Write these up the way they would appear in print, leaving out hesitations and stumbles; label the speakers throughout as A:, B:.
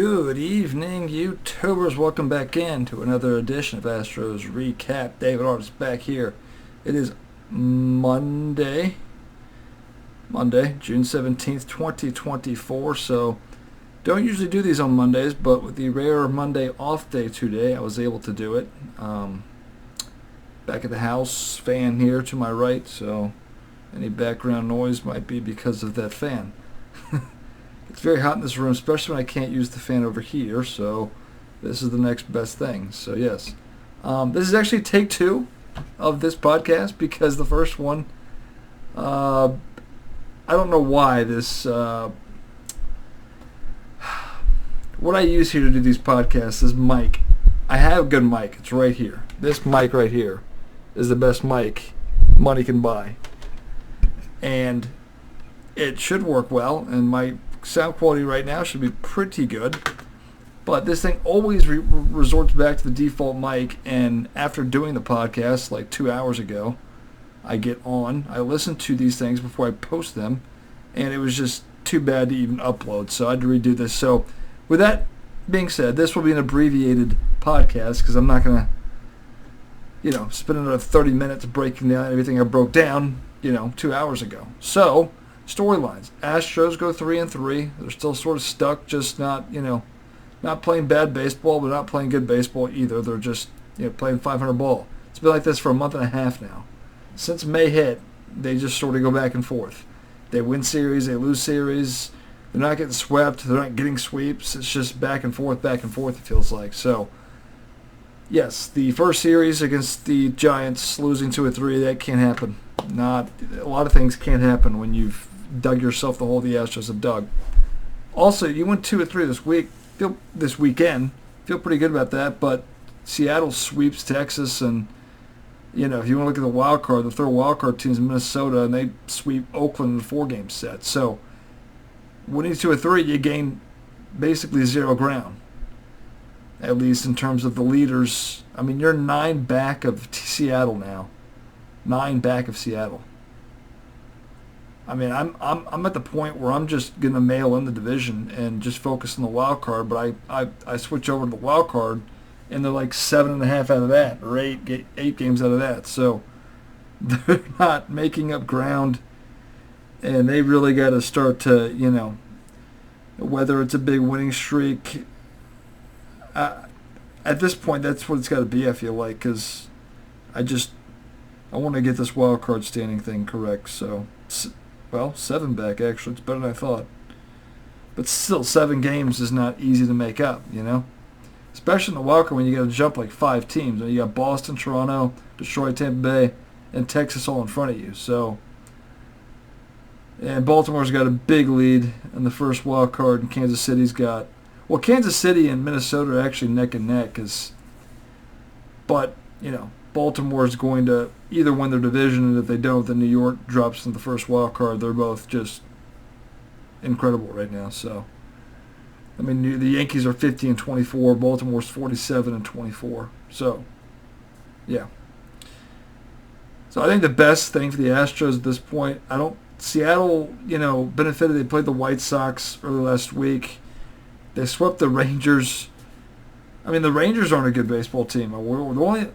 A: Good evening, YouTubers. Welcome back in to another edition of Astros Recap. David Artis back here. It is Monday, June 17th, 2024. So, don't usually do these on Mondays, but with the rare Monday off day today, I was able to do it. Back at the house, fan here to my right, so any background noise might be because of that fan. It's very hot in this room, especially when I can't use the fan over here, so this is the next best thing. So yes, this is actually take two of this podcast because the first one, I don't know why this, what I use here to do these podcasts is mic. I have a good mic. It's right here. This mic right here is the best mic money can buy. And it should work well, and my sound quality right now should be pretty good, but this thing always resorts back to the default mic, and after doing the podcast like 2 hours ago, I get on, I listen to these things before I post them, and it was just too bad to even upload, so I had to redo this. So with that being said, this will be an abbreviated podcast because I'm not going to spend another 30 minutes breaking down everything I broke down 2 hours ago. So storylines. Astros go 3-3. They're still sort of stuck, just not playing bad baseball, but not playing good baseball either. They're just, playing 500 ball. It's been like this for a month and a half now. Since May hit, they just sort of go back and forth. They win series, they lose series. They're not getting swept. They're not getting sweeps. It's just back and forth, it feels like. So, yes, the first series against the Giants, losing 2-3, that can't happen. A lot of things can't happen when you've dug yourself the hole the Astros have dug. Also, you went 2-3 this weekend. Feel pretty good about that, but Seattle sweeps Texas, and if you want to look at the wild card, the third wild card team's Minnesota, and they sweep Oakland in a 4-game set. So, winning 2-3, you gain basically zero ground, at least in terms of the leaders. I mean, you're 9 back of Seattle now. 9 back of Seattle. I mean, I'm at the point where I'm just going to mail in the division and just focus on the wild card, but I switch over to the wild card, and they're like 7.5 out of that, or 8 games out of that. So they're not making up ground, and they really got to start to, whether it's a big winning streak. At this point, that's what it's got to be, I feel like, because I want to get this wild card standing thing correct. So, 7 back, actually. It's better than I thought. But still, 7 games is not easy to make up, Especially in the wild card when you got to jump like 5 teams. You got Boston, Toronto, Detroit, Tampa Bay, and Texas all in front of you. So, and Baltimore's got a big lead in the first wild card, and Kansas City's got... Well, Kansas City and Minnesota are actually neck and neck. But, Baltimore's going to either win their division, and if they don't, then New York drops in the first wild card. They're both just incredible right now. So, I mean, the Yankees are 50-24. Baltimore's 47-24. So, yeah. So I think the best thing for the Astros at this point, Seattle, benefited. They played the White Sox early last week. They swept the Rangers. I mean, the Rangers aren't a good baseball team. We're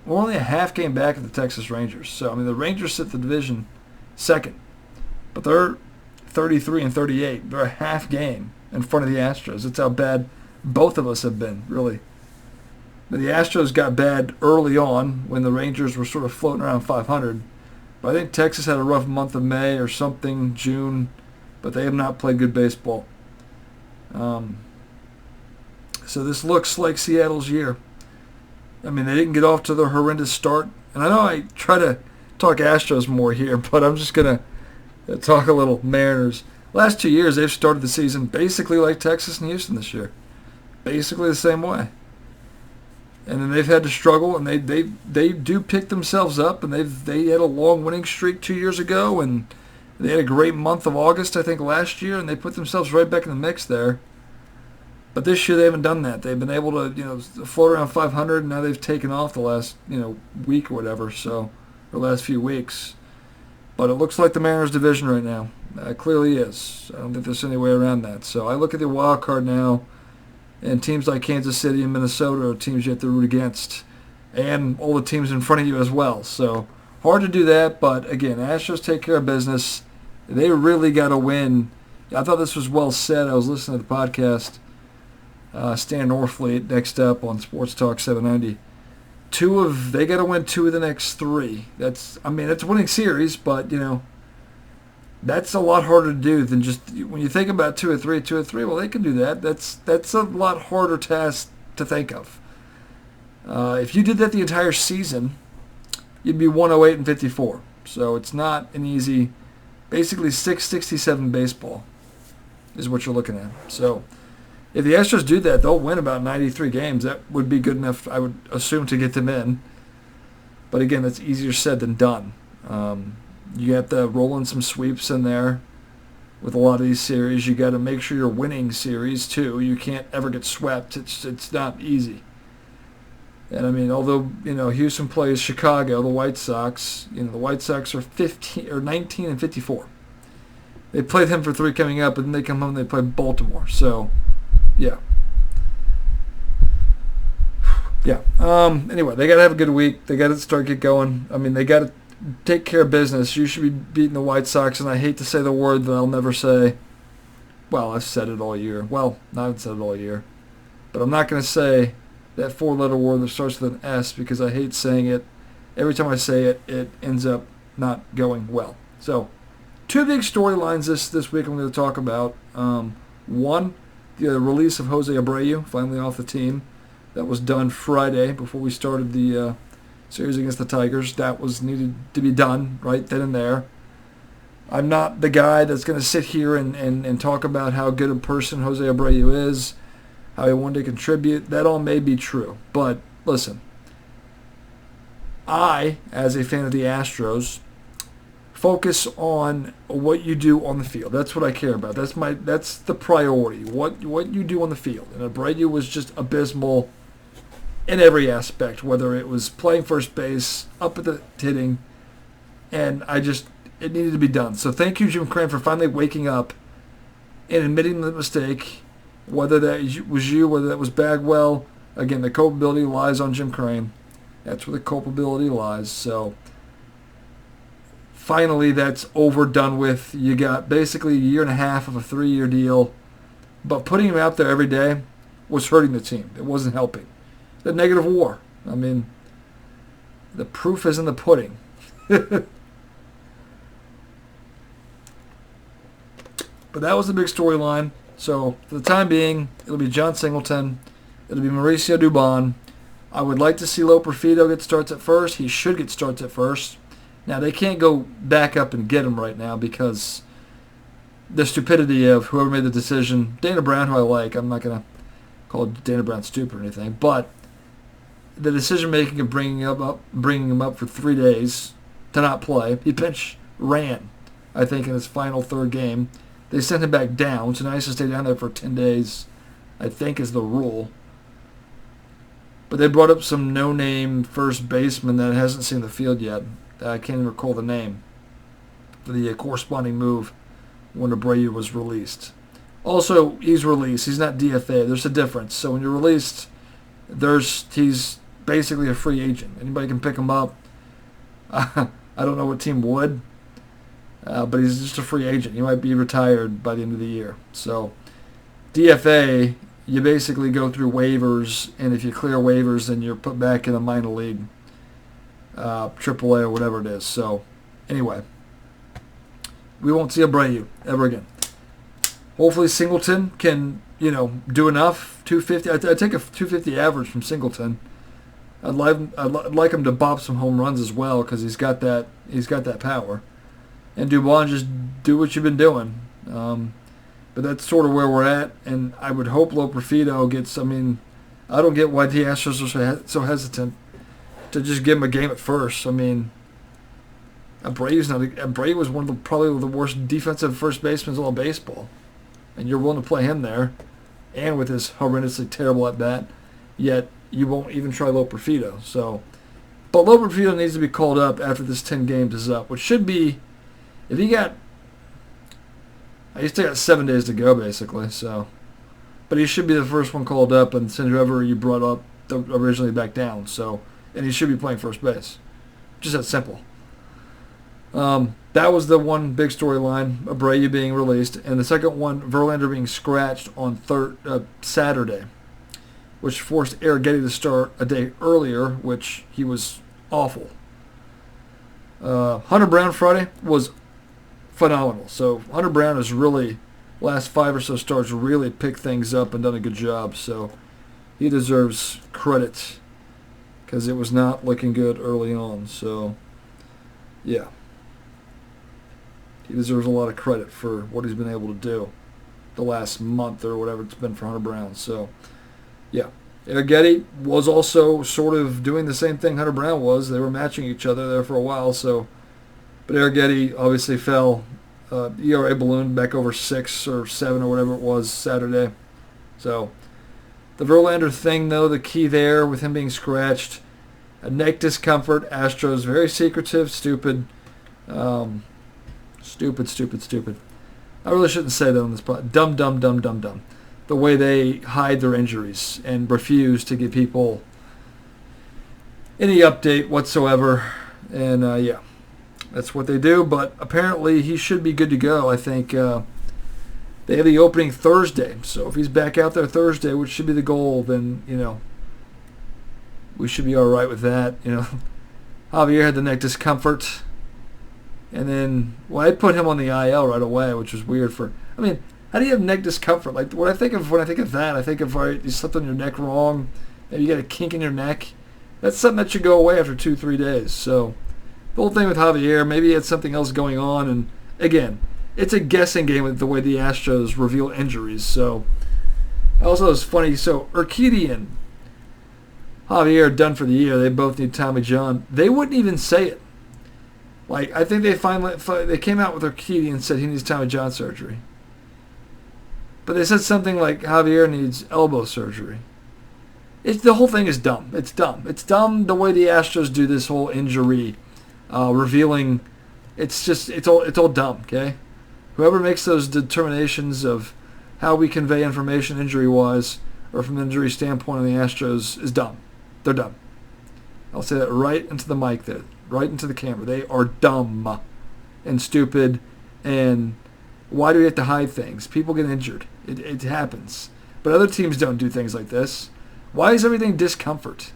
A: only a half game back of the Texas Rangers. So, I mean, the Rangers sit the division second. But they're 33-38. They're a half game in front of the Astros. That's how bad both of us have been, really. But the Astros got bad early on when the Rangers were sort of floating around 500. But I think Texas had a rough month of May or something, June. But they have not played good baseball. So this looks like Seattle's year. I mean, they didn't get off to their horrendous start. And I know I try to talk Astros more here, but I'm just going to talk a little Mariners. Last 2 years, they've started the season basically like Texas and Houston this year. Basically the same way. And then they've had to struggle, and they do pick themselves up, and they had a long winning streak 2 years ago, and they had a great month of August, I think, last year, and they put themselves right back in the mix there. But this year they haven't done that. They've been able to, float around 500, and now they've taken off the last, week or whatever, or last few weeks. But it looks like the Mariners' division right now. It clearly is. I don't think there's any way around that. So I look at the wild card now, And teams like Kansas City and Minnesota are teams you have to root against. And all the teams in front of you as well. So hard to do that, but again, Astros take care of business. They really got to win. I thought this was well said. I was listening to the podcast. Stan Norfleet next up on Sports Talk 790. They got to win 2 of the next 3. It's a winning series, but that's a lot harder to do than just when you think about 2 or 3. Well, they can do that. That's a lot harder task to think of. If you did that the entire season, you'd be 108 and 54. So it's not an easy. Basically, 667 baseball is what you're looking at. So if the Astros do that, they'll win about 93 games. That would be good enough, I would assume, to get them in. But again, that's easier said than done. You have to roll in some sweeps in there with a lot of these series. You got to make sure you're winning series too. You can't ever get swept. It's not easy. And although Houston plays Chicago, the White Sox, the White Sox are 19 and 54. They play them for 3 coming up, and then they come home and they play Baltimore. So, yeah. Anyway, they got to have a good week. They got to get going. They got to take care of business. You should be beating the White Sox, and I hate to say the word that I'll never say. Well, I've said it all year. Well, I haven't said it all year. But I'm not going to say that 4-letter word that starts with an S because I hate saying it. Every time I say it, it ends up not going well. So, 2 big storylines this week I'm going to talk about. One, the release of Jose Abreu, finally off the team. That was done Friday before we started the series against the Tigers. That was needed to be done right then and there. I'm not the guy that's going to sit here and talk about how good a person Jose Abreu is, how he wanted to contribute. That all may be true. But listen, I, as a fan of the Astros, focus on what you do on the field. That's what I care about. That's the priority. What you do on the field. And Abreu was just abysmal in every aspect, whether it was playing first base, up at the hitting, and it needed to be done. So thank you, Jim Crane, for finally waking up and admitting the mistake. Whether that was you, whether that was Bagwell, again, the culpability lies on Jim Crane. That's where the culpability lies. So finally, that's over, done with. You got basically a year and a half of a 3-year deal, but putting him out there every day was hurting the team. It wasn't helping. The negative WAR. The proof is in the pudding. But that was the big storyline. So, for the time being, it'll be John Singleton. It'll be Mauricio Dubon. I would like to see Loperfido get starts at first. He should get starts at first. Now, they can't go back up and get him right now because the stupidity of whoever made the decision. Dana Brown, who I like, I'm not going to call Dana Brown stupid or anything, but the decision-making of bringing him up for 3 days to not play. He ran, I think, in his final 3rd game. They sent him back down, so now he has to stay down there for 10 days, I think is the rule. But they brought up some no-name first baseman that hasn't seen the field yet. I can't even recall the name for the corresponding move when Abreu was released. Also, he's released. He's not DFA. There's a difference. So when you're released, he's basically a free agent. Anybody can pick him up. I don't know what team would. But he's just a free agent. He might be retired by the end of the year. So DFA, you basically go through waivers, and if you clear waivers, then you're put back in a minor league, AAA or whatever it is. So anyway, we won't see Abreu ever again. Hopefully Singleton can, do enough. 250. I'd take a 250 average from Singleton. I'd like him to bop some home runs as well because he's got that power. And Dubon, just do what you've been doing. But that's sort of where we're at. And I would hope Loperfido gets, I don't get why the Astros are so hesitant to just give him a game at first. Abreu was one of probably the worst defensive first basemen in all of baseball. And you're willing to play him there, and with his horrendously terrible at-bat, yet you won't even try Loperfido. But Loperfido needs to be called up after this 10 games is up, which should be, he still got 7 days to go, basically. So, but he should be the first one called up and send whoever you brought up originally back down. So, and he should be playing first base. Just that simple. That was the one big storyline, Abreu being released, and the second one, Verlander being scratched on Saturday, which forced Arrighetti to start a day earlier, which he was awful. Hunter Brown Friday was phenomenal. So Hunter Brown has really, last 5 or so starts, really picked things up and done a good job. So he deserves credit because it was not looking good early on. So, yeah. He deserves a lot of credit for what he's been able to do the last month or whatever it's been for Hunter Brown. So, yeah. Arrighetti was also sort of doing the same thing Hunter Brown was. They were matching each other there for a while. So, but Arrighetti obviously fell. ERA ballooned back over 6 or 7 or whatever it was Saturday. So, the Verlander thing, though, the key there with him being scratched, a neck discomfort. Astros, very secretive, stupid. Stupid. I really shouldn't say that on this pod. Dumb. The way they hide their injuries and refuse to give people any update whatsoever. And, yeah, that's what they do. But apparently he should be good to go. I think they have the opening Thursday. So if he's back out there Thursday, which should be the goal, then, we should be all right with that. Javier had the neck discomfort. And then, I put him on the IL right away, which was weird how do you have neck discomfort? Like, when I think of that, I think of, all right, you slept on your neck wrong, maybe you got a kink in your neck. That's something that should go away after 2-3 days. So, the whole thing with Javier, maybe he had something else going on. And, again, it's a guessing game with the way the Astros reveal injuries. So, also it's funny. So, Urquidy and Javier are done for the year. They both need Tommy John. They wouldn't even say it. Like, I think they came out with Urquidy and said he needs Tommy John surgery. But they said something like Javier needs elbow surgery. The whole thing is dumb. It's dumb. It's dumb the way the Astros do this whole injury revealing. It's all dumb, okay? Whoever makes those determinations of how we convey information injury-wise or from an injury standpoint on the Astros is dumb. They're dumb. I'll say that right into the mic there. Right into the camera. They are dumb and stupid. And why do we have to hide things? People get injured. It happens. But other teams don't do things like this. Why is everything discomfort?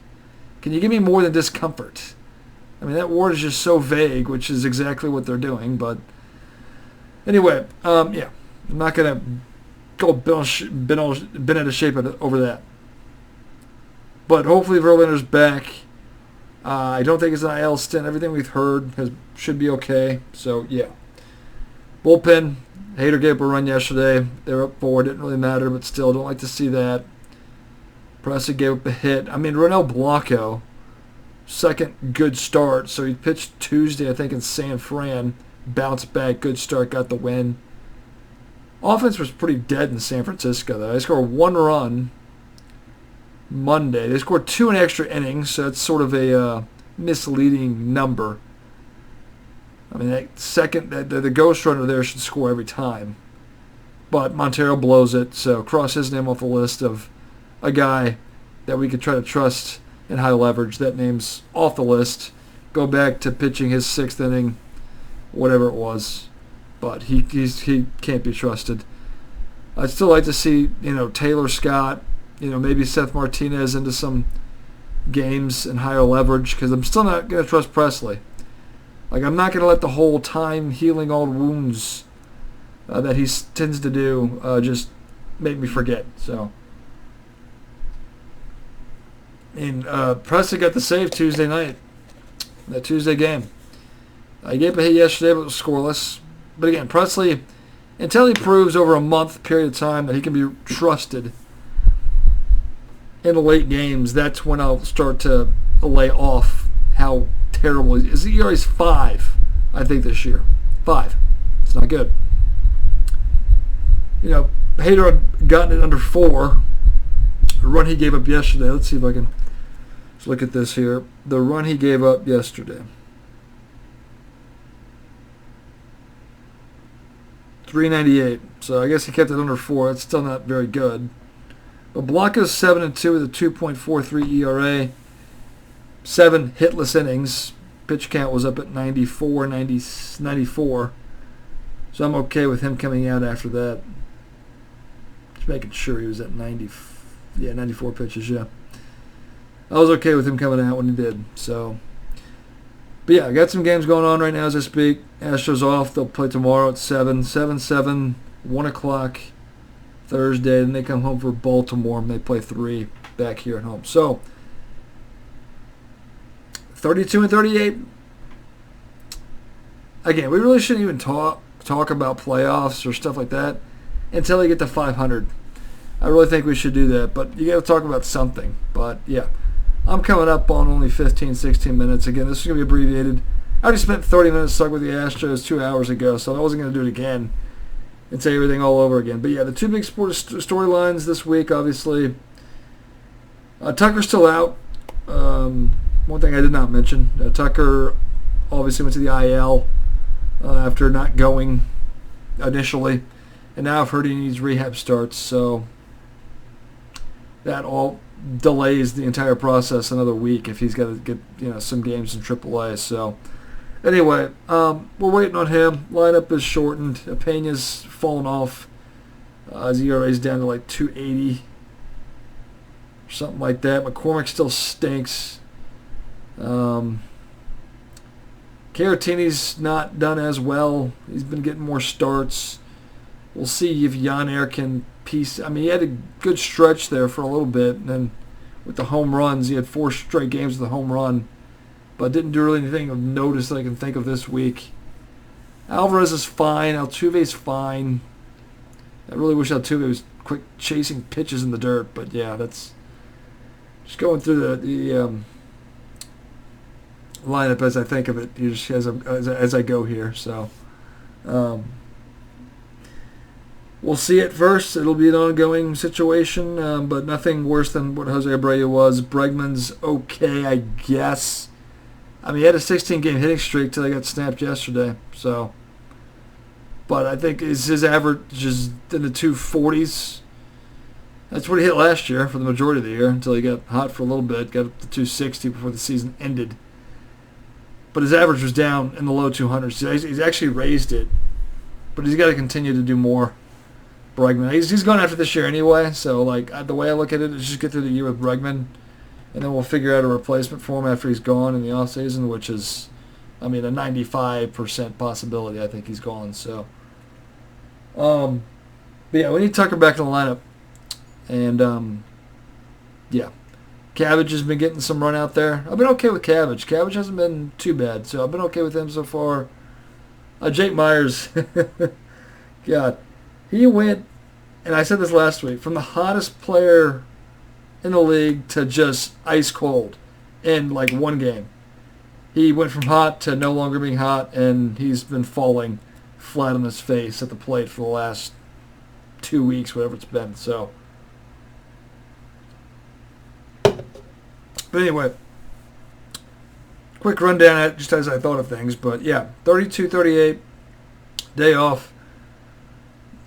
A: Can you give me more than discomfort? I mean, that word is just so vague, which is exactly what they're doing. But anyway, yeah. I'm not going to go bent out of shape over that. But hopefully Verlander's back. I don't think it's an IL stint. Everything we've heard should be okay. So, yeah. Bullpen, Hader gave up a run yesterday. They were up 4. Didn't really matter, but still, don't like to see that. Pressa gave up a hit. I mean, Ronel Blanco, second good start. So he pitched Tuesday, I think, in San Fran. Bounced back, good start, got the win. Offense was pretty dead in San Francisco, though. They scored 1 run Monday. They scored 2 in extra innings, so that's sort of a misleading number. I mean, the ghost runner there should score every time. But Montero blows it, so cross his name off the list of a guy that we could try to trust in high leverage. That name's off the list. Go back to pitching his 6th inning, whatever it was. But he can't be trusted. I'd still like to see, Taylor Scott, maybe Seth Martinez into some games and higher leverage, because I'm still not going to trust Presley. Like, I'm not going to let the whole time healing all wounds that he tends to do just make me forget. So, Presley got the save Tuesday night, that Tuesday game. He gave a hit yesterday, but it was scoreless. But again, Presley, until he proves over a month period of time that he can be trusted in the late games, that's when I'll start to lay off how terrible he is. His ERA is 5, I think, this year. 5. It's not good. Hader had gotten it under 4. The run he gave up yesterday. Let's see if I can just look at this here. The run he gave up yesterday. 398. So I guess he kept it under 4. That's still not very good. Blanco's 7-2 with a 2.43 ERA, 7 hitless innings. Pitch count was up at 94. So I'm okay with him coming out after that. Just making sure he was at 94 pitches, yeah. I was okay with him coming out when he did. So, but yeah, I got some games going on right now as I speak. Astros off. They'll play tomorrow at 7, 1 o'clock Thursday. Then they come home for Baltimore and they play 3 back here at home. So, 32 and 38. Again, we really shouldn't even talk about playoffs or stuff like that until they get to 500. I really think we should do that, but you got to talk about something. But yeah, I'm coming up on only 15, 16 minutes. Again, this is going to be abbreviated. I already spent 30 minutes talking with the Astros 2 hours ago, so I wasn't going to do it again and say everything all over again. But yeah, the 2 big sports storylines this week, obviously. Tucker's still out. One thing I did not mention, Tucker obviously went to the IL after not going initially, and now I've heard he needs rehab starts, so that all delays the entire process another week if he's got to get some games in AAA. So anyway, we're waiting on him. Lineup is shortened. Pena's fallen off. His ERA's down to like 280 or something like that. McCormick still stinks. Caratini's not done as well. He's been getting more starts. We'll see if Yanair can piece. I mean, he had a good stretch there for a little bit, and then with the home runs, he had 4 straight games with a home run, but didn't do really anything of notice that I can think of this week. Alvarez is fine. Altuve's fine. I really wish Altuve was quick chasing pitches in the dirt, but yeah, that's just going through the lineup as I think of it, just as I go here. So we'll see at first. It'll be an ongoing situation, but nothing worse than what Jose Abreu was. Bregman's okay, I guess. I mean, he had a 16-game hitting streak till he got snapped yesterday. So, but I think his average is in the 240s. That's what he hit last year for the majority of the year until he got hot for a little bit, got up to 260 before the season ended. But his average was down in the low 200s. He's actually raised it, but he's got to continue to do more. Bregman, he's going after this year anyway, so like the way I look at it is just get through the year with Bregman, and then we'll figure out a replacement for him after he's gone in the offseason, which is, I mean, a 95% possibility. I think he's gone. So, but yeah, we need Tucker back in the lineup, and yeah. Cabbage has been getting some run out there. I've been okay with Cabbage. Cabbage hasn't been too bad, so I've been okay with him so far. Jake Myers, God, he went, and I said this last week, from the hottest player in the league to just ice cold in like one game. He went from hot to no longer being hot, and he's been falling flat on his face at the plate for the last 2 weeks, whatever it's been. So. But anyway, quick rundown just as I thought of things. But yeah, 32-38, day off,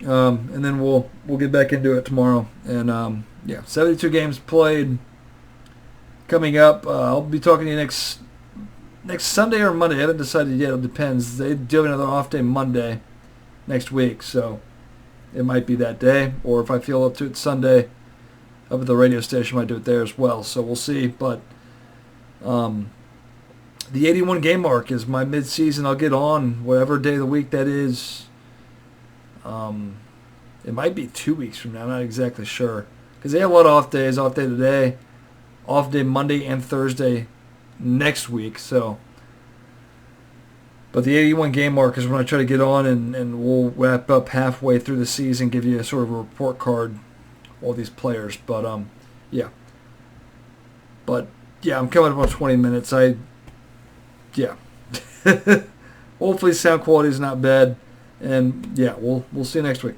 A: and then we'll get back into it tomorrow. And yeah, 72 games played coming up. I'll be talking to you next Sunday or Monday. I haven't decided yet. It depends. They do have another off day Monday next week, so it might be that day. Or if I feel up to it Sunday, up at the radio station, might do it there as well. So we'll see. But the 81 game mark is my mid-season. I'll get on whatever day of the week that is. It might be 2 weeks from now. I'm not exactly sure. Because they have a lot of off days. Off day today. Off day Monday and Thursday next week. So, but the 81 game mark is when I try to get on, and we'll wrap up halfway through the season, give you a sort of a report card, all these players. But yeah. But yeah, I'm coming up on 20 minutes. Yeah. Hopefully sound quality is not bad. And yeah, we'll see you next week.